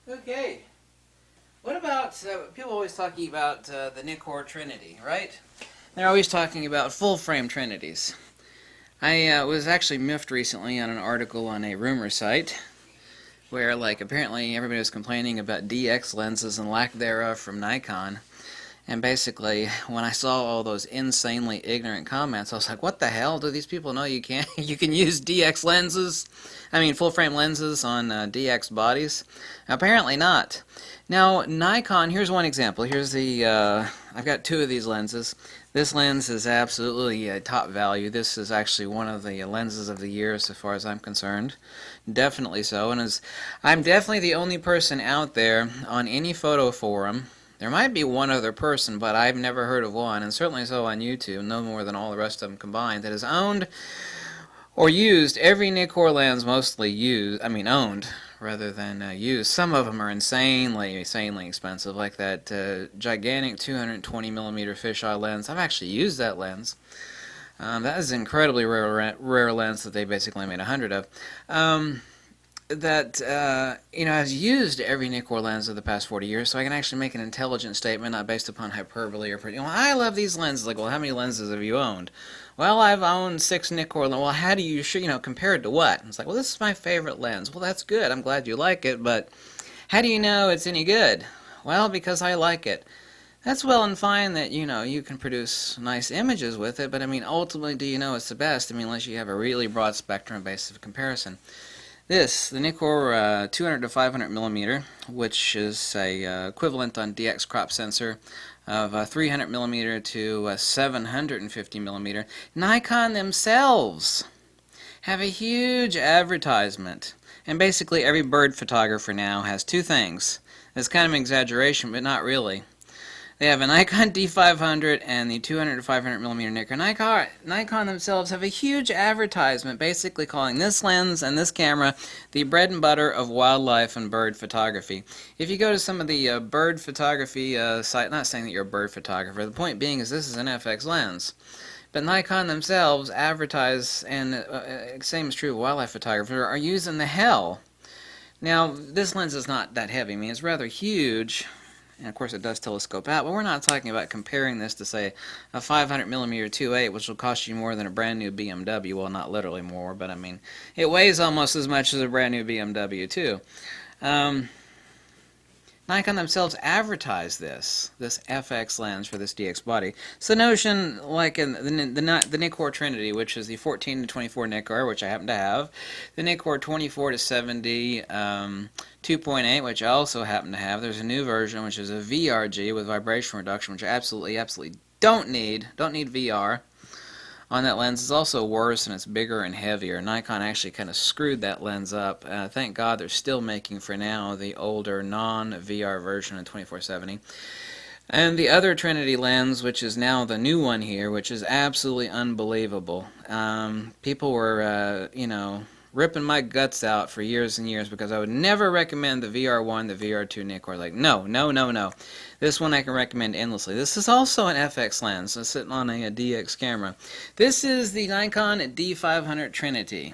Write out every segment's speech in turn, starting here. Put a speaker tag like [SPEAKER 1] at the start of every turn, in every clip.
[SPEAKER 1] Okay. What about, people always talking about the NIKON Trinity, right? They're always talking about full-frame Trinities. I was actually miffed recently on an article on a rumor site where, like, apparently everybody was complaining about DX lenses and lack thereof from Nikon. And basically, when I saw all those insanely ignorant comments, I was like, what the hell? Do these people know you can use DX lenses? I mean, full-frame lenses on DX bodies? Apparently not. Now, Nikon, here's one example. Here's the, I've got two of these lenses. This lens is absolutely top value. This is actually one of the lenses of the year so far as I'm concerned. Definitely so. And I'm definitely the only person out there on any photo forum. There might be one other person, but I've never heard of one, and certainly so on YouTube, no more than all the rest of them combined, that has owned or used every Nikon lens, owned rather than used. Some of them are insanely expensive, like that gigantic 220mm fisheye lens. I've actually used that lens. That is an incredibly rare lens that they basically made 100 of. I've used every Nikon lens of the past 40 years, so I can actually make an intelligent statement, not based upon hyperbole or I love these lenses. Like, well, how many lenses have you owned? Well, I've owned 6 Nikon. Well, how do you, compared to what? It's like, well, this is my favorite lens. Well, that's good. I'm glad you like it, but how do you know it's any good? Well, because I like it. That's well and fine that, you can produce nice images with it, but, ultimately, do you know it's the best? Unless you have a really broad spectrum basis of comparison. The Nikon 200 to 500mm, which is a equivalent on DX crop sensor of 300mm to 750mm. Nikon themselves have a huge advertisement. And basically every bird photographer now has two things. It's kind of an exaggeration, but not really. They have a Nikon D500 and the 200 to 500mm Nikon. Nikon themselves have a huge advertisement basically calling this lens and this camera the bread and butter of wildlife and bird photography. If you go to some of the bird photography site, not saying that you're a bird photographer, the point being is this is an FX lens. But Nikon themselves advertise, and same is true of wildlife photographers, are using the hell. Now, this lens is not that heavy. It's rather huge. And of course it does telescope out, but we're not talking about comparing this to, say, a 500mm 2.8, which will cost you more than a brand new BMW. Well, not literally more, but it weighs almost as much as a brand new BMW too. Nikon themselves advertise this FX lens for this DX body. So the notion, like in the Nikon Trinity, which is the 14 to 24 Nikon, which I happen to have, the Nikon 24 to 70 2.8, which I also happen to have. There's a new version, which is a VRG with vibration reduction, which I absolutely don't need VR on that lens. Is also worse, and it's bigger and heavier. Nikon actually kind of screwed that lens up. Thank God they're still making, for now, the older non-VR version of 2470. And the other Trinity lens, which is now the new one here, which is absolutely unbelievable. People were, ripping my guts out for years and years because I would never recommend the VR1, the VR2 Nikon. Like, no. This one I can recommend endlessly. This is also an FX lens. It's sitting on a DX camera. This is the Nikon D500 Trinity.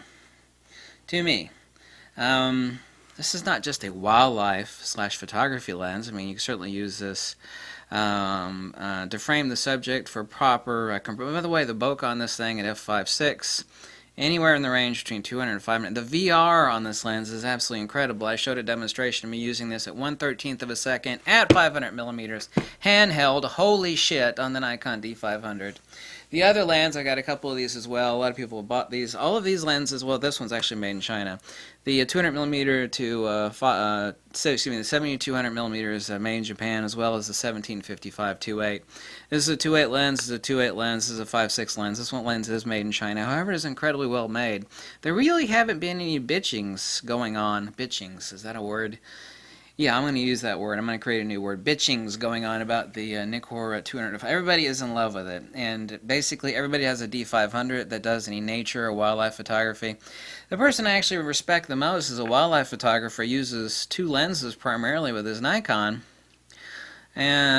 [SPEAKER 1] To me, this is not just a wildlife/photography lens. You can certainly use this to frame the subject for proper. By the way, the bokeh on this thing at f5.6. Anywhere in the range between 200 and 500. The VR on this lens is absolutely incredible. I showed a demonstration of me using this at 1/13 of a second at 500mm, handheld, holy shit, on the Nikon D500. The other lens, I got a couple of these as well. A lot of people have bought these. All of these lenses, well, this one's actually made in China. The 200mm to the 70-200mm is made in Japan, as well as the 1755 2.8. This is a 2.8 lens. This is a 2.8 lens. This is a 5.6 lens. This one lens is made in China. However, it is incredibly well made. There really haven't been any bitchings going on. Bitchings, is that a word? Yeah, I'm going to use that word. I'm going to create a new word. Bitchings going on about the Nikon 200. Everybody is in love with it. And basically everybody has a D500 that does any nature or wildlife photography. The person I actually respect the most as a wildlife photographer uses two lenses primarily with his Nikon.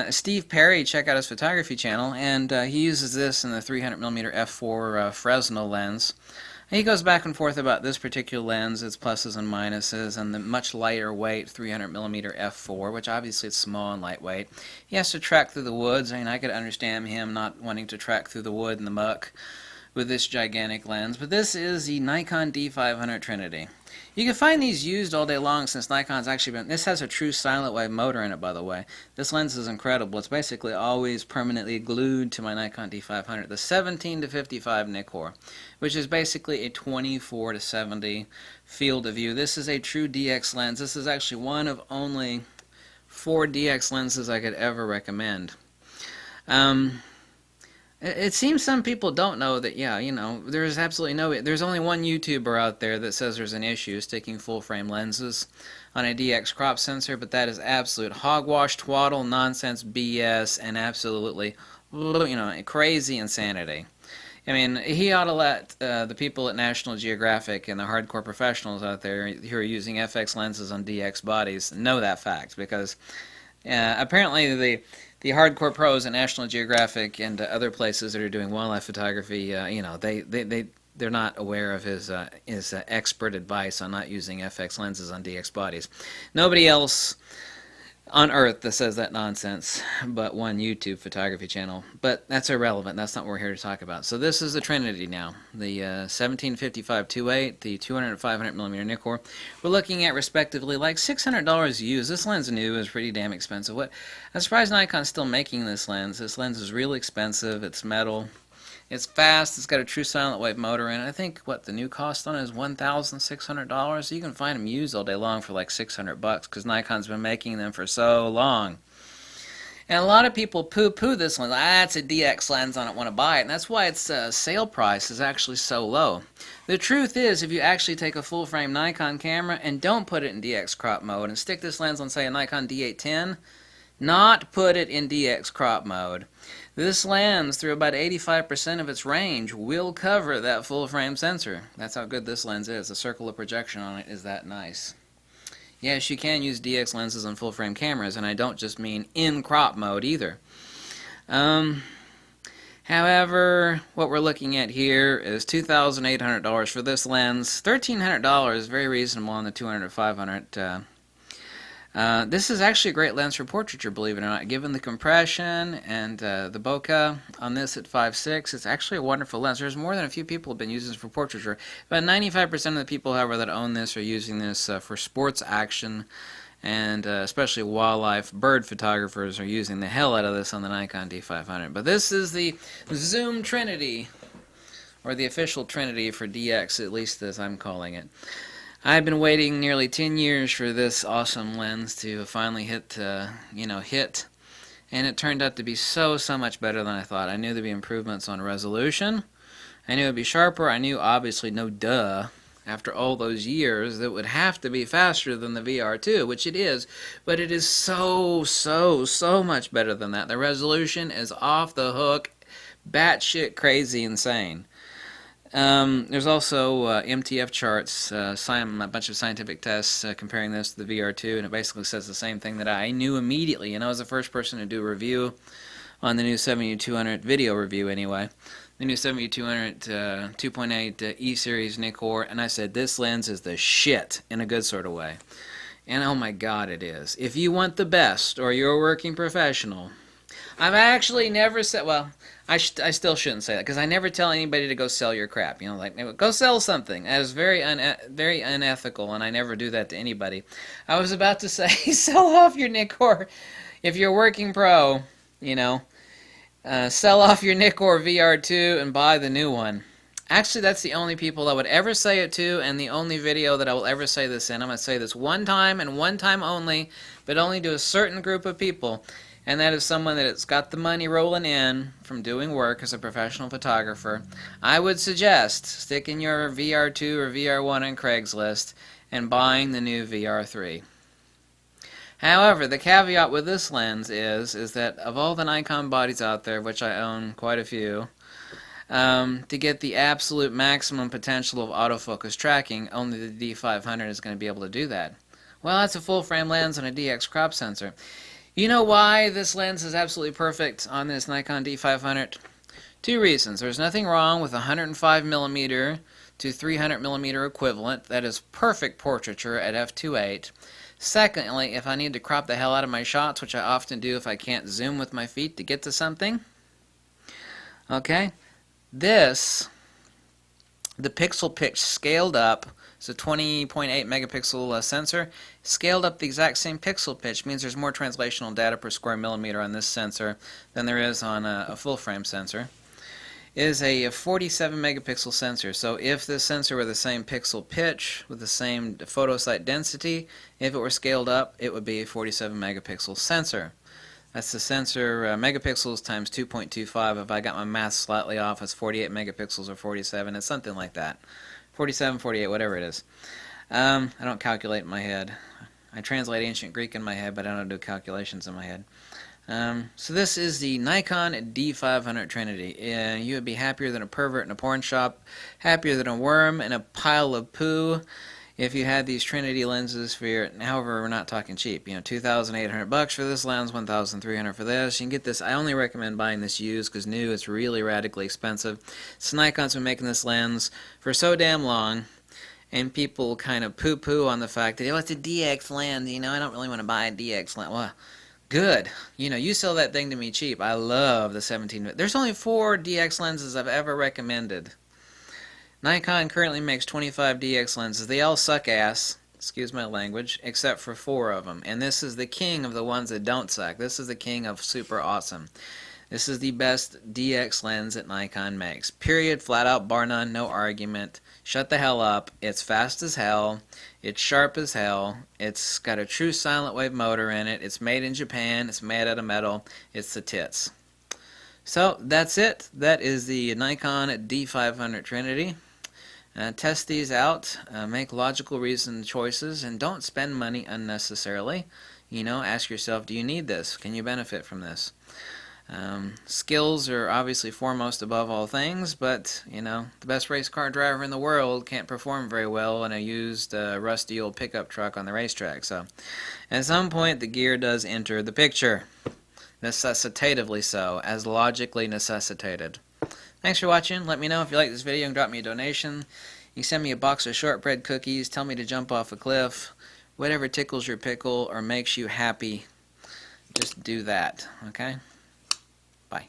[SPEAKER 1] Steve Perry, check out his photography channel, and he uses this in the 300mm f4 Fresnel lens. He goes back and forth about this particular lens, its pluses and minuses, and the much lighter weight 300mm f4, which obviously it's small and lightweight. He has to track through the woods. I mean, I could understand him not wanting to track through the wood and the muck with this gigantic lens, but this is the Nikon D500 Trinity. You can find these used all day long since Nikon's actually been... This has a true silent wave motor in it, by the way. This lens is incredible. It's basically always permanently glued to my Nikon D500. The 17 to 55 Nikkor, which is basically a 24 to 70 field of view. This is a true DX lens. This is actually one of only 4 DX lenses I could ever recommend. It seems some people don't know that, yeah, you know, there's absolutely no... There's only one YouTuber out there that says there's an issue sticking full-frame lenses on a DX crop sensor, but that is absolute hogwash, twaddle, nonsense, BS, and absolutely, you know, crazy insanity. I mean, he ought to let the people at National Geographic and the hardcore professionals out there who are using FX lenses on DX bodies know that fact, because apparently the hardcore pros at National Geographic and other places that are doing wildlife photography, you know, they're not aware of his expert advice on not using FX lenses on DX bodies. Nobody else on Earth that says that nonsense but one YouTube photography channel. But that's irrelevant. That's not what we're here to talk about. So this is the Trinity now. The 1755 2.8, the 200 and 500mm Nikkor. We're looking at respectively like $600 used. This lens new is pretty damn expensive. I'm surprised Nikon's still making this lens. This lens is really expensive. It's metal. It's fast. It's got a true silent wave motor in it. I think what the new cost on it is $1,600. You can find them used all day long for like $600 because Nikon's been making them for so long. And a lot of people poo-poo this lens. It's a DX lens. I don't want to buy it. And that's why its sale price is actually so low. The truth is, if you actually take a full-frame Nikon camera and don't put it in DX crop mode and stick this lens on, say, a Nikon D810, not put it in DX crop mode, this lens, through about 85% of its range, will cover that full-frame sensor. That's how good this lens is. The circle of projection on it is that nice. Yes, you can use DX lenses on full-frame cameras, and I don't just mean in crop mode either. However, what we're looking at here is $2,800 for this lens. $1,300, very reasonable on the 200 500. This is actually a great lens for portraiture, believe it or not. Given the compression and the bokeh on this at 5.6, it's actually a wonderful lens. There's more than a few people have been using this for portraiture. About 95% of the people, however, that own this are using this for sports action, and especially wildlife bird photographers are using the hell out of this on the Nikon D500. But this is the Zoom Trinity, or the official Trinity for DX, at least as I'm calling it. I've been waiting nearly 10 years for this awesome lens to finally hit, and it turned out to be so much better than I thought. I knew there'd be improvements on resolution. I knew it'd be sharper. I knew, obviously, no duh, after all those years, that it would have to be faster than the VR2, which it is, but it is so much better than that. The resolution is off the hook, batshit crazy insane. There's also MTF charts, a bunch of scientific tests comparing this to the VR2, and it basically says the same thing that I knew immediately, and I was the first person to do a review on the new 7200 video review anyway, the new 7200 2.8 E-series Nikkor, and I said this lens is the shit in a good sort of way. And oh my god, it is. If you want the best, or you're a working professional, I've actually never said, well, I still shouldn't say that, because I never tell anybody to go sell your crap. You know, like, go sell something. That is very unethical, and I never do that to anybody. I was about to say, sell off your Nikkor. If you're a working pro, you know, sell off your Nikkor VR2 and buy the new one. Actually, that's the only people I would ever say it to, and the only video that I will ever say this in. I'm going to say this one time, and one time only, but only to a certain group of people. And that is someone that has got the money rolling in from doing work as a professional photographer. I would suggest sticking your VR2 or VR1 on Craigslist and buying the new VR3. However, the caveat with this lens is that of all the Nikon bodies out there, which I own quite a few, to get the absolute maximum potential of autofocus tracking, only the D500 is going to be able to do that. Well, that's a full-frame lens and a DX crop sensor. You know why this lens is absolutely perfect on this Nikon D500? Two reasons. There's nothing wrong with 105mm to 300mm equivalent. That is perfect portraiture at f2.8. Secondly, if I need to crop the hell out of my shots, which I often do if I can't zoom with my feet to get to something, okay, this, the pixel pitch scaled up, it's a 20.8 megapixel sensor, scaled up the exact same pixel pitch, means there's more translational data per square millimeter on this sensor than there is on a full frame sensor. Is a 47 megapixel sensor. So if this sensor were the same pixel pitch with the same photo site density, if it were scaled up, it would be a 47 megapixel sensor. That's the sensor megapixels times 2.25. If I got my math slightly off, it's 48 megapixels or 47. It's something like that. 47, 48, whatever it is. I don't calculate in my head. I translate ancient Greek in my head, but I don't do calculations in my head. So this is the Nikon D500 Trinity. You would be happier than a pervert in a porn shop, happier than a worm in a pile of poo if you had these Trinity lenses for your, however, we're not talking cheap, you know, $2,800 for this lens, $1,300 for this. You can get this. I only recommend buying this used because new it's really radically expensive. So Nikon's been making this lens for so damn long, and people kind of poo-poo on the fact that, oh, it's a DX lens, you know, I don't really want to buy a DX lens. Well, good. You know, you sell that thing to me cheap. I love the 17. There's only 4 DX lenses I've ever recommended. Nikon currently makes 25 DX lenses. They all suck ass, excuse my language, except for 4 of them. And this is the king of the ones that don't suck. This is the king of super awesome. This is the best DX lens that Nikon makes. Period, flat out, bar none, no argument. Shut the hell up. It's fast as hell. It's sharp as hell. It's got a true silent wave motor in it. It's made in Japan. It's made out of metal. It's the tits. So that's it. That is the Nikon D500 Trinity. Test these out. Make logical reasoned choices, and don't spend money unnecessarily. You know, ask yourself, do you need this? Can you benefit from this? Skills are obviously foremost above all things, but, you know, the best race car driver in the world can't perform very well in a used, rusty old pickup truck on the racetrack. So, at some point, the gear does enter the picture. Necessitatively so, as logically necessitated. Thanks for watching. Let me know if you like this video and drop me a donation. You can send me a box of shortbread cookies, tell me to jump off a cliff, whatever tickles your pickle or makes you happy, just do that, okay? Bye.